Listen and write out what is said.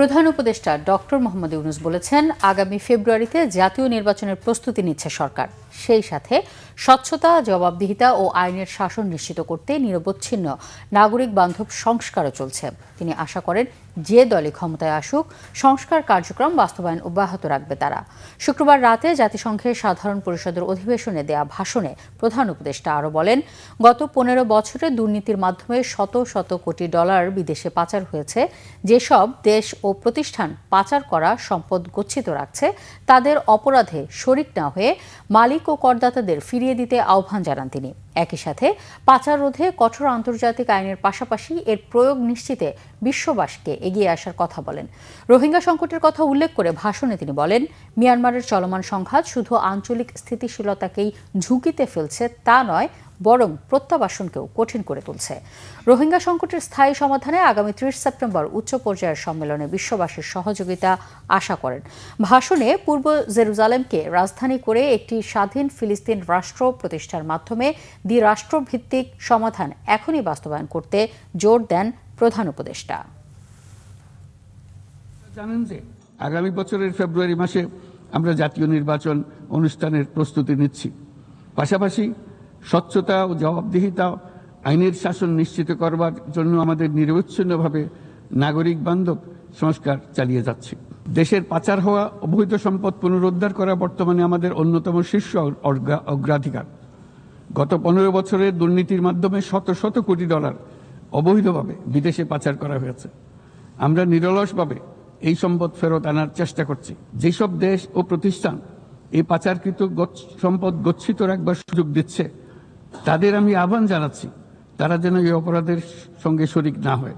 প্রধান উপদেষ্টা ডক্টর মোহাম্মদ ইউনূস বলেছেন, আগামী ফেব্রুয়ারিতে জাতীয় নির্বাচনের প্রস্তুতি নিচ্ছে সরকার। সেই সাথে স্বচ্ছতা, জবাবদিহিতা ও আইনের শাসন নিশ্চিত করতে নিরবচ্ছিন্ন নাগরিক বান্ধব সংস্কারও চলছে। তিনি আশা করেন, যে দলই ক্ষমতায় আসুক, সংস্কার কার্যক্রম বাস্তবায়ন অব্যাহত রাখবে তারা। শুক্রবার রাতে জাতিসংঘের সাধারণ পরিষদের অধিবেশনে দেয়া ভাষণে প্রধান উপদেষ্টা আরও বলেন, গত 15 বছরে দুর্নীতির মাধ্যমে শত শত কোটি ডলার বিদেশে পাচার হয়েছে। যেসব দেশ ও প্রতিষ্ঠান পাচার করা সম্পদ গচ্ছিত রাখছে, তাদের অপরাধে শরিক না হয়ে মালিক ও করদাতাদের ফিরিয়ে দিতে আহ্বান জানান তিনি। একই সাথে পাচার রোধে কঠোর আন্তর্জাতিক আইনের পাশাপাশি এর প্রয়োগ নিশ্চিতে বিশ্ববাসীকে এগিয়ে আসার কথা বলেন। রোহিঙ্গা সংকটের কথা উল্লেখ করে ভাষণে তিনি বলেন, মিয়ানমারের চলমান সংঘাত শুধু আঞ্চলিক স্থিতিশীলতাকেই ঝুঁকিতে ফেলছে তা নয়, বরং প্রত্যাবাসনকেও কঠিন করে তুলছে। রোহিঙ্গা সংকটের স্থায়ী সমাধানে আগামী 30 সেপ্টেম্বর উচ্চ পর্যায়ের সম্মেলনে বিশ্ববাসীর সহযোগিতা আশা করেন। ভাষণে পূর্ব জেরুজালেমকে রাজধানী করে একটি স্বাধীন ফিলিস্তিন রাষ্ট্র প্রতিষ্ঠার মাধ্যমে দ্বিরাষ্ট্রভিত্তিক সমাধান এখনই বাস্তবায়ন করতে জোর দেন প্রধান উপদেষ্টা। জানেন যে আগামী বছরের ফেব্রুয়ারি মাসে আমরা জাতীয় নির্বাচন অনুষ্ঠানের প্রস্তুতি নিচ্ছি। পাশাপাশি স্বচ্ছতা ও জবাবদিহিতা, আইনের শাসন নিশ্চিত করবার জন্য আমাদের নিরবচ্ছিন্নভাবে নাগরিক বান্ধব সংস্কার চালিয়ে যাচ্ছি। দেশের পাচার হওয়া অবৈধ সম্পদ পুনরুদ্ধার করা বর্তমানে আমাদের অন্যতম শীর্ষ অগ্রাধিকার। গত 15 বছরের দুর্নীতির মাধ্যমে শত শত কোটি ডলার অবৈধভাবে বিদেশে পাচার করা হয়েছে। আমরা নিরলসভাবে এই সম্পদ ফেরত আনার চেষ্টা করছি। যেসব দেশ ও প্রতিষ্ঠান এই পাচারকৃত সম্পদ গচ্ছিত রাখবার সুযোগ দিচ্ছে, তাদের আমি আহ্বান জানাচ্ছি, তারা যেন এই অপরাধের সঙ্গে শরিক না হয়।